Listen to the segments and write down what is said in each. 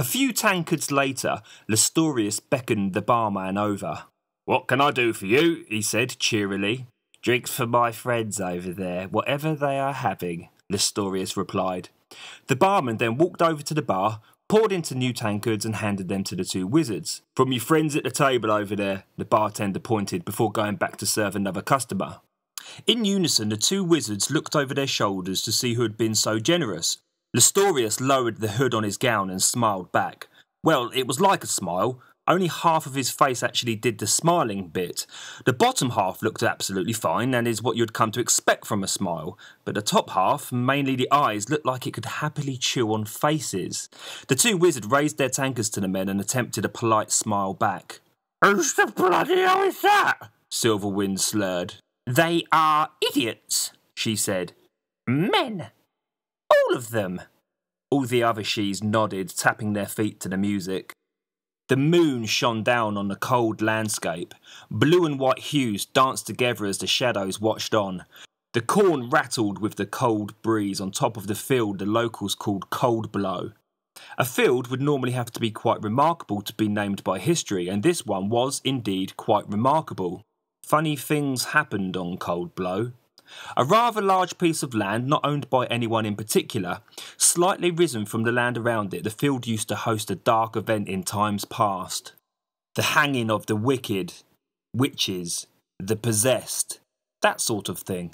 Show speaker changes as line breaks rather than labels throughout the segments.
A few tankards later, Lestorius beckoned the barman over. "What can I do for you?" he said cheerily. "Drinks for my friends over there, whatever they are having," Lestorius replied. The barman then walked over to the bar, poured into new tankards and handed them to the two wizards. "From your friends at the table over there," the bartender pointed before going back to serve another customer. In unison, the two wizards looked over their shoulders to see who had been so generous. Lestorius lowered the hood on his gown and smiled back. Well, it was like a smile. Only half of his face actually did the smiling bit. The bottom half looked absolutely fine and is what you'd come to expect from a smile, but the top half, mainly the eyes, looked like it could happily chew on faces. The two wizards raised their tankards to the men and attempted a polite smile back. "Who's the bloody hell is that?" SilverWind slurred. "They are idiots," she said. "Men. All of them." All the other shes nodded, tapping their feet to the music. The moon shone down on the cold landscape. Blue and white hues danced together as the shadows watched on. The corn rattled with the cold breeze on top of the field the locals called Cold Blow. A field would normally have to be quite remarkable to be named by history, and this one was indeed quite remarkable. Funny things happened on Cold Blow. A rather large piece of land, not owned by anyone in particular, slightly risen from the land around it, the field used to host a dark event in times past. The hanging of the wicked, witches, the possessed, that sort of thing.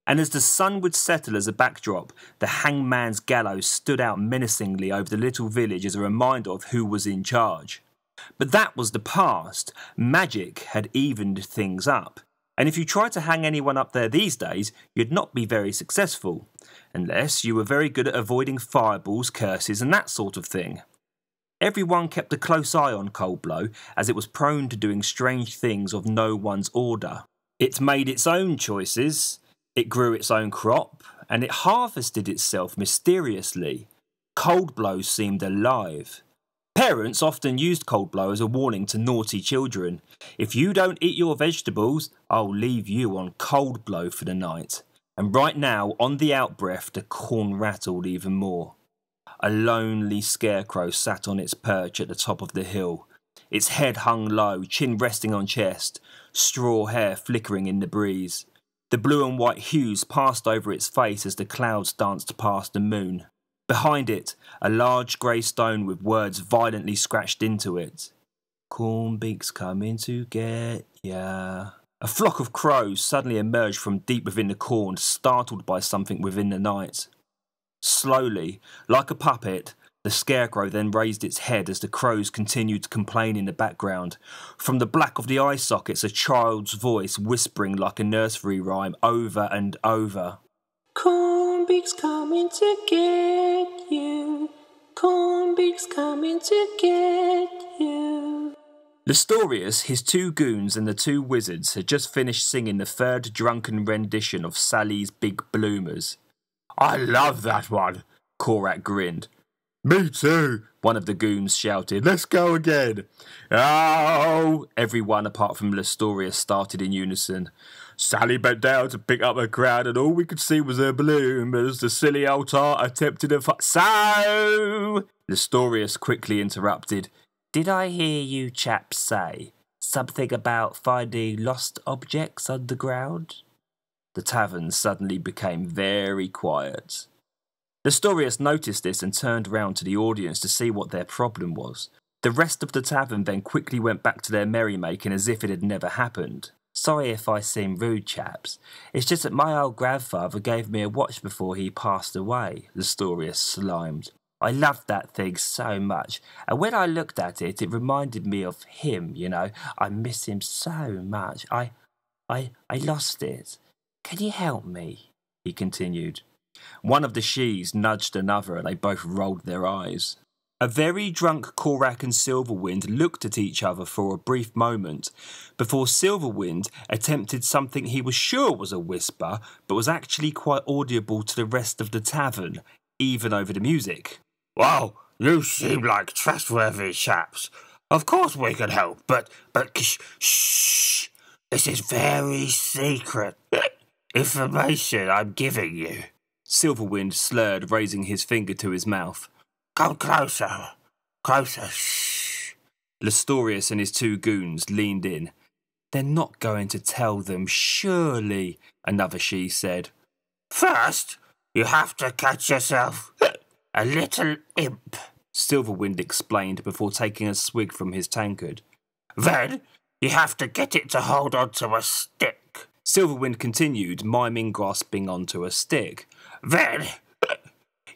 And as the sun would settle as a backdrop, the hangman's gallows stood out menacingly over the little village as a reminder of who was in charge. But that was the past. Magic had evened things up. And if you tried to hang anyone up there these days, you'd not be very successful, unless you were very good at avoiding fireballs, curses and that sort of thing. Everyone kept a close eye on Cold Blow, as it was prone to doing strange things of no one's order. It made its own choices, it grew its own crop, and it harvested itself mysteriously. Cold Blow seemed alive. Parents often used Cold Blow as a warning to naughty children. "If you don't eat your vegetables, I'll leave you on Cold Blow for the night." And right now, on the outbreath, the corn rattled even more. A lonely scarecrow sat on its perch at the top of the hill. Its head hung low, chin resting on chest, straw hair flickering in the breeze. The blue and white hues passed over its face as the clouds danced past the moon. Behind it, a large grey stone with words violently scratched into it. "Cornbeak's coming to get ya." A flock of crows suddenly emerged from deep within the corn, startled by something within the night. Slowly, like a puppet, the scarecrow then raised its head as the crows continued to complain in the background. From the black of the eye sockets, a child's voice whispering like a nursery rhyme over and over. "Cornbeak's coming to get you. Cornbeak's coming to get you." Lestorius, his two goons and the two wizards had just finished singing the third drunken rendition of Sally's Big Bloomers. "I love that one," Korak grinned. "Me too," one of the goons shouted. "Let's go again." "Oh!" everyone apart from Lestorius started in unison. "Sally bent down to pick up her crown and all we could see was her bloomers. The silly old tart attempted to So!" Lestorius quickly interrupted. "Did I hear you chaps say something about finding lost objects underground?" The tavern suddenly became very quiet. Lestorius noticed this and turned round to the audience to see what their problem was. The rest of the tavern then quickly went back to their merrymaking as if it had never happened. "Sorry if I seem rude, chaps. It's just that my old grandfather gave me a watch before he passed away," Lestorius slimed. "I loved that thing so much, and when I looked at it, it reminded me of him, you know. I miss him so much. I lost it. Can you help me?" he continued. One of the shes nudged another and they both rolled their eyes. A very drunk Korak and SilverWind looked at each other for a brief moment before SilverWind attempted something he was sure was a whisper but was actually quite audible to the rest of the tavern, even over the music. "Well, you seem like trustworthy chaps. Of course we can help, but shh. This is very secret information I'm giving you." SilverWind slurred, raising his finger to his mouth. "Come closer.
Closer, shh.
Lestorius and his two goons leaned in. They're not going to tell them, surely, another she said.
First, you have to catch yourself a little imp,
SilverWind explained before taking a swig from his tankard.
Then, you have to get it to hold onto a stick.
SilverWind continued, miming grasping onto a stick.
Then,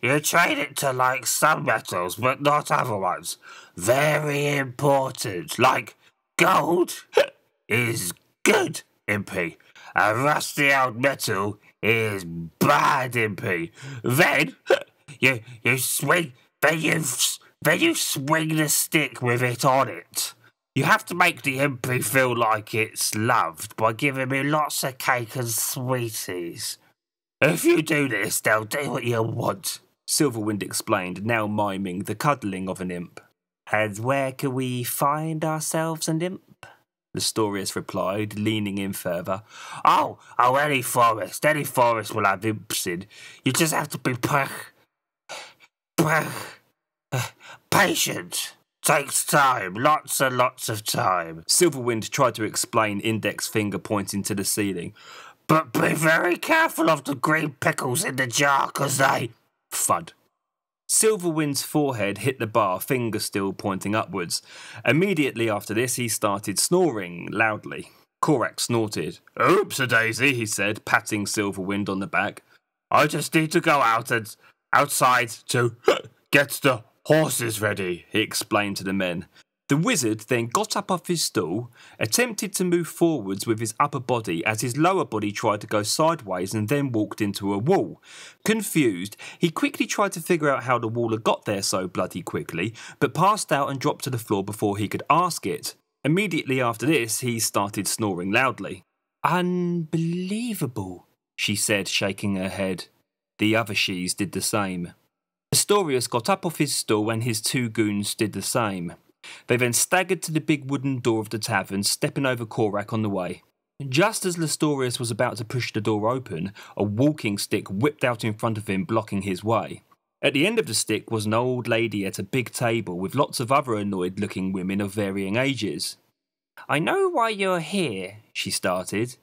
you train it to like some metals, but not other ones. Very important. Like gold is good, Impy. A rusty old metal is bad, Impy. Then, you swing. Then you swing the stick with it on it. You have to make the Impy feel like it's loved by giving me lots of cake and sweeties. If you do this, they'll do what you want.
SilverWind explained, now miming the cuddling of an imp. And where can we find ourselves an imp? Lestorius replied, leaning in further.
Oh, any forest. Any forest will have imps in. You just have to be patient. Takes time. Lots and lots of time.
SilverWind tried to explain, index finger pointing to the ceiling.
But be very careful of the green pickles in the jar, 'cause they...
Thud. SilverWind's forehead hit the bar, finger still pointing upwards. Immediately after this, he started snoring loudly. Koraks snorted.
Oops-a-daisy,
he said, patting SilverWind on the back.
I just need to go outside to get the horses ready,
he explained to the men. The wizard then got up off his stool, attempted to move forwards with his upper body as his lower body tried to go sideways and then walked into a wall. Confused, he quickly tried to figure out how the wall had got there so bloody quickly, but passed out and dropped to the floor before he could ask it. Immediately after this, he started snoring loudly. Unbelievable, she said, shaking her head. The other she's did the same. Lestorius got up off his stool and his two goons did the same. They then staggered to the big wooden door of the tavern, stepping over Korak on the way. Just as Lestorius was about to push the door open, a walking stick whipped out in front of him, blocking his way. At the end of the stick was an old lady at a big table with lots of other annoyed-looking women of varying ages. I know why you're here, she started,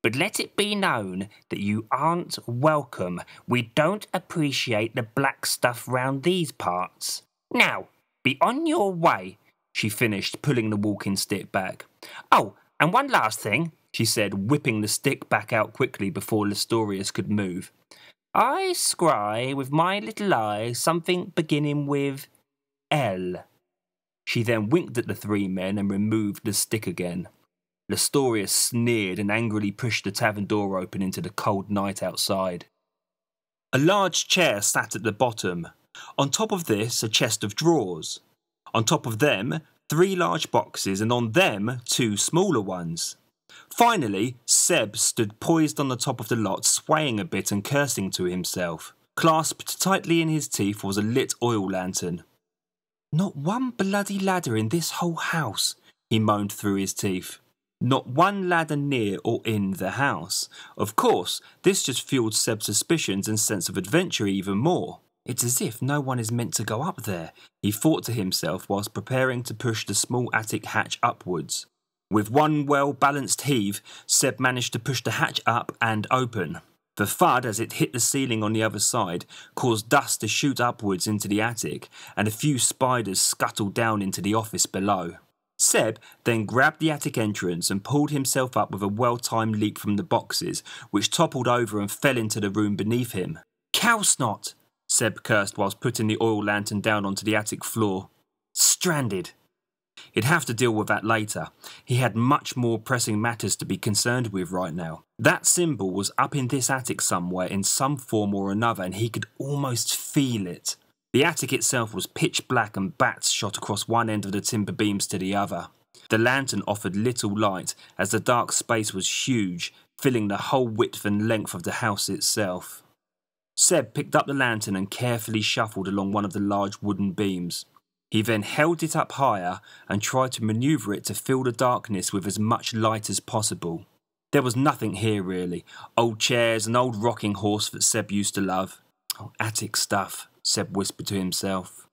but let it be known that you aren't welcome. We don't appreciate the black stuff round these parts. Now, be on your way, she finished, pulling the walking stick back. Oh, and one last thing, she said, whipping the stick back out quickly before Lestorius could move. I scry with my little eye something beginning with L. She then winked at the three men and removed the stick again. Lestorius sneered and angrily pushed the tavern door open into the cold night outside. A large chair sat at the bottom. On top of this, a chest of drawers. On top of them, 3 large boxes, and on them, 2 smaller ones. Finally, Seb stood poised on the top of the lot, swaying a bit and cursing to himself. Clasped tightly in his teeth was a lit oil lantern. Not one bloody ladder in this whole house, he moaned through his teeth. Not one ladder near or in the house. Of course, this just fueled Seb's suspicions and sense of adventure even more. It's as if no one is meant to go up there, he thought to himself whilst preparing to push the small attic hatch upwards. With one well-balanced heave, Seb managed to push the hatch up and open. The thud as it hit the ceiling on the other side caused dust to shoot upwards into the attic, and a few spiders scuttled down into the office below. Seb then grabbed the attic entrance and pulled himself up with a well-timed leap from the boxes, which toppled over and fell into the room beneath him. Cow snot! Seb cursed whilst putting the oil lantern down onto the attic floor. Stranded. He'd have to deal with that later. He had much more pressing matters to be concerned with right now. That symbol was up in this attic somewhere in some form or another, and he could almost feel it. The attic itself was pitch black and bats shot across one end of the timber beams to the other. The lantern offered little light as the dark space was huge, filling the whole width and length of the house itself. Seb picked up the lantern and carefully shuffled along one of the large wooden beams. He then held it up higher and tried to manoeuvre it to fill the darkness with as much light as possible. There was nothing here really. Old chairs, an old rocking horse that Seb used to love. Oh, attic stuff, Seb whispered to himself.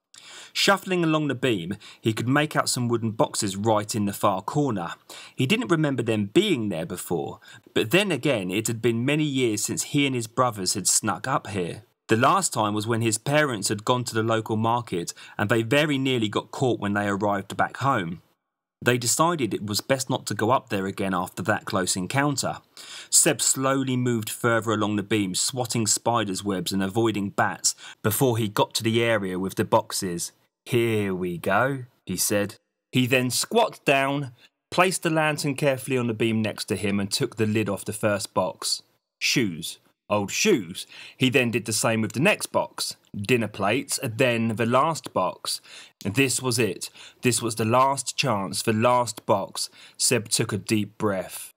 Shuffling along the beam, he could make out some wooden boxes right in the far corner. He didn't remember them being there before, but then again it had been many years since he and his brothers had snuck up here. The last time was when his parents had gone to the local market and they very nearly got caught when they arrived back home. They decided it was best not to go up there again after that close encounter. Seb slowly moved further along the beam, swatting spiders' webs and avoiding bats before he got to the area with the boxes. "Here we go," he said. He then squatted down, placed the lantern carefully on the beam next to him and took the lid off the first box. Shoes. Old shoes. He then did the same with the next box. Dinner plates, then the last box. This was it. This was the last chance, the last box. Seb took a deep breath.